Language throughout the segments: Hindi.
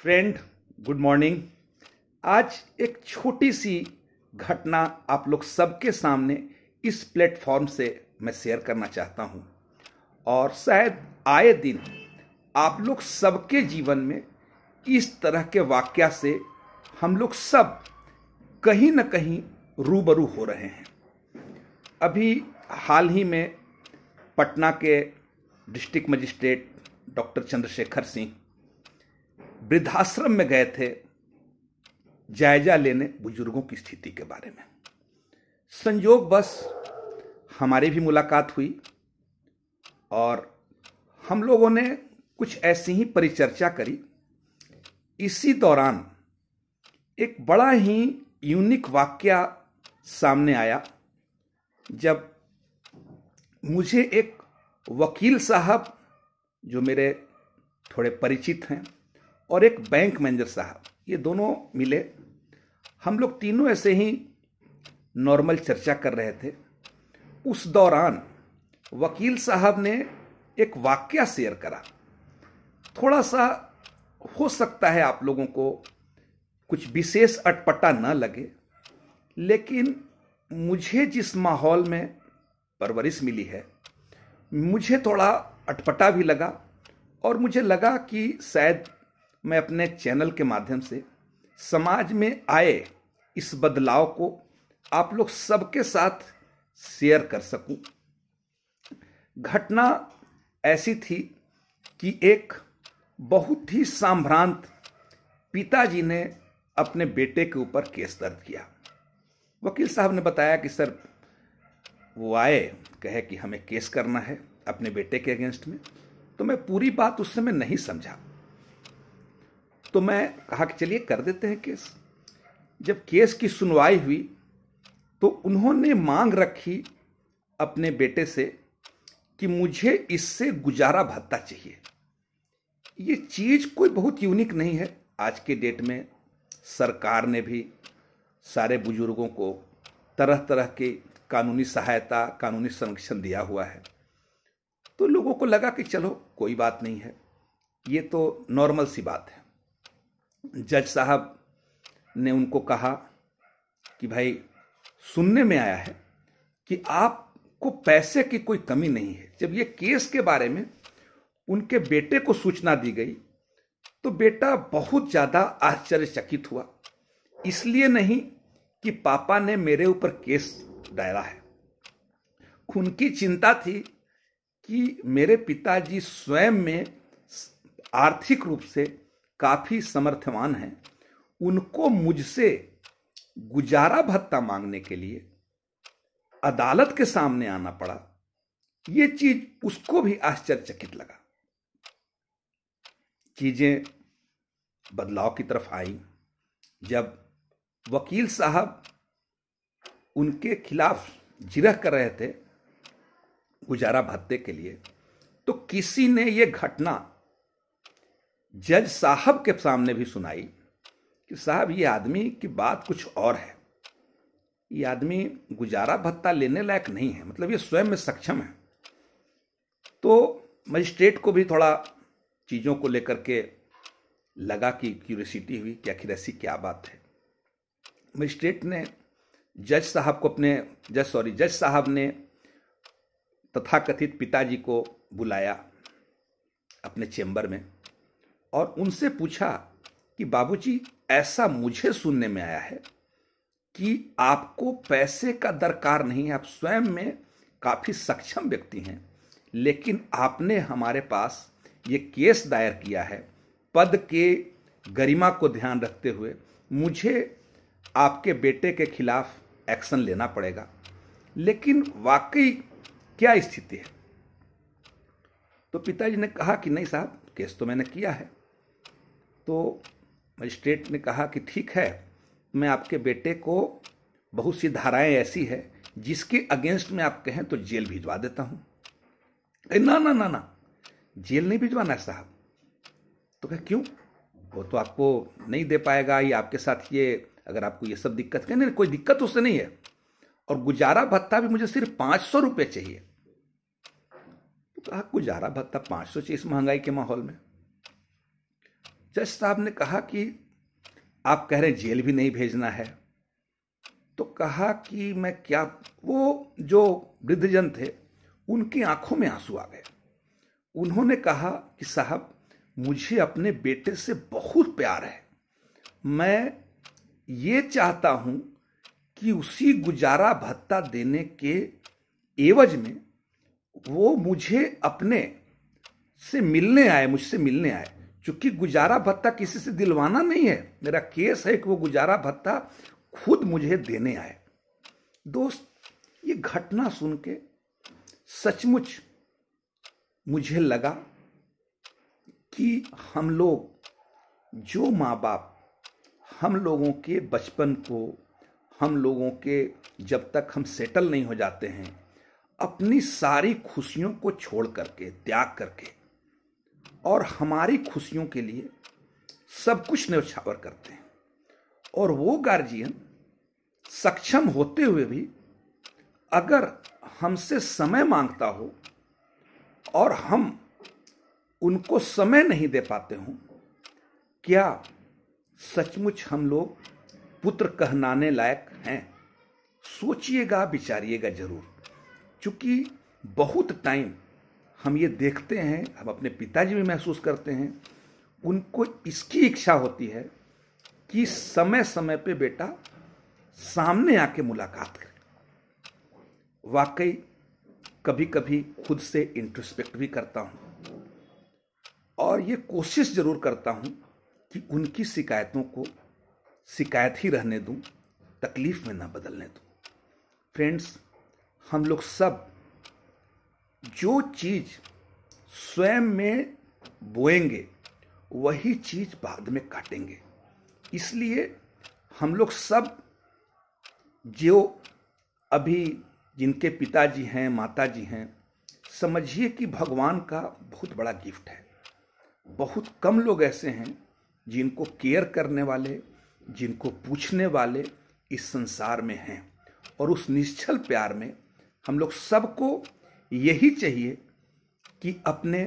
Friend, good morning. आज एक छोटी सी घटना आप लोग सबके सामने इस प्लेटफॉर्म से मैं शेयर करना चाहता हूं और शायद आए दिन आप लोग सबके जीवन में इस तरह के वाकया से हम लोग सब कहीं न कहीं रूबरू हो रहे हैं। अभी हाल ही में पटना के district magistrate doctor Chandrashekhar Singh वृद्धाश्रम में गए थे जायजा लेने बुजुर्गों की स्थिति के बारे में। संयोग बस हमारी भी मुलाकात हुई और हम लोगों ने कुछ ऐसी ही परिचर्चा करी। इसी दौरान एक बड़ा ही यूनिक वाकया सामने आया जब मुझे एक वकील साहब जो मेरे थोड़े परिचित हैं और एक बैंक मैनेजर साहब, ये दोनों मिले। हम लोग तीनों ऐसे ही नॉर्मल चर्चा कर रहे थे। उस दौरान वकील साहब ने एक वाकया शेयर करा। थोड़ा सा हो सकता है आप लोगों को कुछ विशेष अटपटा न लगे, लेकिन मुझे जिस माहौल में परवरिश मिली है मुझे थोड़ा अटपटा भी लगा और मुझे लगा कि शायद मैं अपने चैनल के माध्यम से समाज में आए इस बदलाव को आप लोग सबके साथ शेयर कर सकूं। घटना ऐसी थी कि एक बहुत ही संभ्रांत पिताजी ने अपने बेटे के ऊपर केस दर्ज किया। वकील साहब ने बताया कि सर वो आए, कहे कि हमें केस करना है अपने बेटे के अगेंस्ट में। तो मैं पूरी बात उस समय नहीं समझा, तो मैं कहा कि चलिए कर देते हैं केस। जब केस की सुनवाई हुई तो उन्होंने मांग रखी अपने बेटे से कि मुझे इससे गुजारा भत्ता चाहिए। ये चीज कोई बहुत यूनिक नहीं है। आज के डेट में सरकार ने भी सारे बुजुर्गों को तरह तरह के कानूनी सहायता, कानूनी संरक्षण दिया हुआ है। तो लोगों को लगा कि चलो कोई बात नहीं है, ये तो नॉर्मल सी बात है। जज साहब ने उनको कहा कि भाई सुनने में आया है कि आपको पैसे की कोई कमी नहीं है। जब ये केस के बारे में उनके बेटे को सूचना दी गई तो बेटा बहुत ज्यादा आश्चर्यचकित हुआ। इसलिए नहीं कि पापा ने मेरे ऊपर केस डाला है, उनकी चिंता थी कि मेरे पिताजी स्वयं में आर्थिक रूप से काफी समर्थवान हैं, उनको मुझसे गुजारा भत्ता मांगने के लिए अदालत के सामने आना पड़ा। ये चीज उसको भी आश्चर्यचकित लगा। चीजें बदलाव की तरफ आई जब वकील साहब उनके खिलाफ जिरह कर रहे थे गुजारा भत्ते के लिए, तो किसी ने यह घटना जज साहब के सामने भी सुनाई कि साहब ये आदमी की बात कुछ और है, ये आदमी गुजारा भत्ता लेने लायक नहीं है, मतलब ये स्वयं में सक्षम है। तो मजिस्ट्रेट को भी थोड़ा चीज़ों को लेकर के लगा कि क्यूरियोसिटी हुई कि आखिर ऐसी क्या बात है। मजिस्ट्रेट ने जज साहब ने तथाकथित पिताजी को बुलाया अपने चेंबर में और उनसे पूछा कि बाबूजी, ऐसा मुझे सुनने में आया है कि आपको पैसे का दरकार नहीं है, आप स्वयं में काफी सक्षम व्यक्ति हैं, लेकिन आपने हमारे पास ये केस दायर किया है पद के गरिमा को ध्यान रखते हुए। मुझे आपके बेटे के खिलाफ एक्शन लेना पड़ेगा, लेकिन वाकई क्या स्थिति है? तो पिताजी ने कहा कि नहीं साहब, केस तो मैंने किया है। तो मजिस्ट्रेट ने कहा कि ठीक है, मैं आपके बेटे को बहुत सी धाराएं ऐसी है जिसके अगेंस्ट में आप कहें तो जेल भिजवा देता हूं। ना ना ना ना, जेल नहीं भिजवाना है साहब। तो कहा क्यों? वो तो आपको नहीं दे पाएगा, ये आपके साथ ये अगर आपको ये सब दिक्कत है, नहीं कोई दिक्कत उससे नहीं है, और गुजारा भत्ता भी मुझे सिर्फ 500 रुपये चाहिए। तो कहा गुजारा भत्ता 500 चाहिए इस महंगाई के माहौल में? जज साहब ने कहा कि आप कह रहे हैं जेल भी नहीं भेजना है, तो कहा कि मैं क्या। वो जो वृद्धजन थे उनकी आंखों में आंसू आ गए। उन्होंने कहा कि साहब, मुझे अपने बेटे से बहुत प्यार है, मैं ये चाहता हूं कि उसी गुजारा भत्ता देने के एवज में वो मुझे अपने से मिलने आए, मुझसे मिलने आए। क्योंकि गुजारा भत्ता किसी से दिलवाना नहीं है, मेरा केस है कि वो गुजारा भत्ता खुद मुझे देने आए। दोस्त, ये घटना सुन के सचमुच मुझे लगा कि हम लोग, जो माँ बाप हम लोगों के बचपन को, हम लोगों के जब तक हम सेटल नहीं हो जाते हैं, अपनी सारी खुशियों को छोड़ करके, त्याग करके, और हमारी खुशियों के लिए सब कुछ न्यौछावर करते हैं, और वो गार्जियन सक्षम होते हुए भी अगर हमसे समय मांगता हो और हम उनको समय नहीं दे पाते हों, क्या सचमुच हम लोग पुत्र कहलाने लायक हैं? सोचिएगा, विचारिएगा जरूर। क्योंकि बहुत टाइम हम ये देखते हैं, हम अपने पिताजी भी महसूस करते हैं, उनको इसकी इच्छा होती है कि समय समय पे बेटा सामने आके मुलाकात करे। वाकई कभी कभी खुद से इंट्रोस्पेक्ट भी करता हूं और ये कोशिश जरूर करता हूं कि उनकी शिकायतों को शिकायत ही रहने दूं, तकलीफ में ना बदलने दूं। फ्रेंड्स, हम लोग सब जो चीज स्वयं में बोएंगे वही चीज बाद में काटेंगे। इसलिए हम लोग सब, जो अभी जिनके पिताजी हैं, माताजी हैं, समझिए कि भगवान का बहुत बड़ा गिफ्ट है। बहुत कम लोग ऐसे हैं जिनको केयर करने वाले, जिनको पूछने वाले इस संसार में हैं। और उस निश्चल प्यार में हम लोग सबको यही चाहिए कि अपने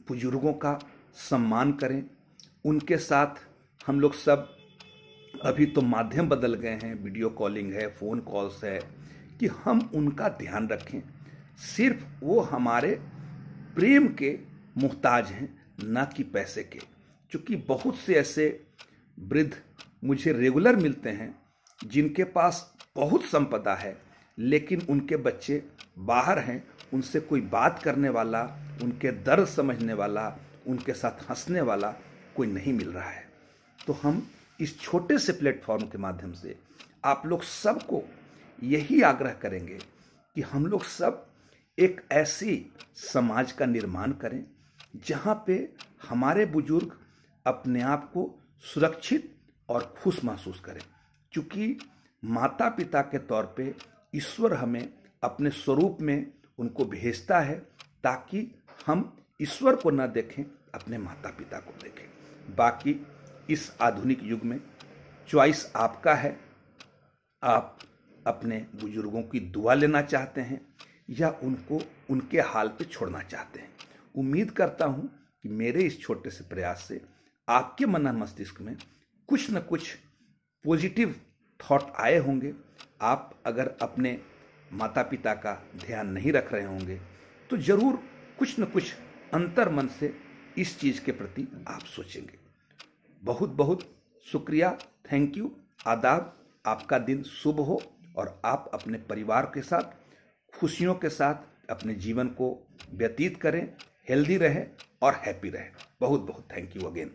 बुजुर्गों का सम्मान करें, उनके साथ हम लोग सब, अभी तो माध्यम बदल गए हैं, वीडियो कॉलिंग है, फ़ोन कॉल्स है, कि हम उनका ध्यान रखें। सिर्फ वो हमारे प्रेम के मुहताज हैं, ना कि पैसे के। क्योंकि बहुत से ऐसे वृद्ध मुझे रेगुलर मिलते हैं जिनके पास बहुत संपदा है, लेकिन उनके बच्चे बाहर हैं, उनसे कोई बात करने वाला, उनके दर्द समझने वाला, उनके साथ हंसने वाला कोई नहीं मिल रहा है। तो हम इस छोटे से प्लेटफॉर्म के माध्यम से आप लोग सबको यही आग्रह करेंगे कि हम लोग सब एक ऐसी समाज का निर्माण करें जहाँ पे हमारे बुजुर्ग अपने आप को सुरक्षित और खुश महसूस करें। क्योंकि माता पिता के तौर पे ईश्वर हमें अपने स्वरूप में उनको भेजता है, ताकि हम ईश्वर को न देखें, अपने माता पिता को देखें। बाकी इस आधुनिक युग में चॉइस आपका है। आप अपने बुजुर्गों की दुआ लेना चाहते हैं या उनको उनके हाल पे छोड़ना चाहते हैं। उम्मीद करता हूं कि मेरे इस छोटे से प्रयास से आपके मन मस्तिष्क में कुछ न कुछ पॉजिटिव थॉट आए होंगे। आप अगर अपने माता पिता का ध्यान नहीं रख रहे होंगे तो जरूर कुछ न कुछ अंतर मन से इस चीज़ के प्रति आप सोचेंगे। बहुत बहुत शुक्रिया, थैंक यू, आदाब। आपका दिन शुभ हो और आप अपने परिवार के साथ खुशियों के साथ अपने जीवन को व्यतीत करें, हेल्दी रहें और हैप्पी रहें। बहुत बहुत थैंक यू अगेन।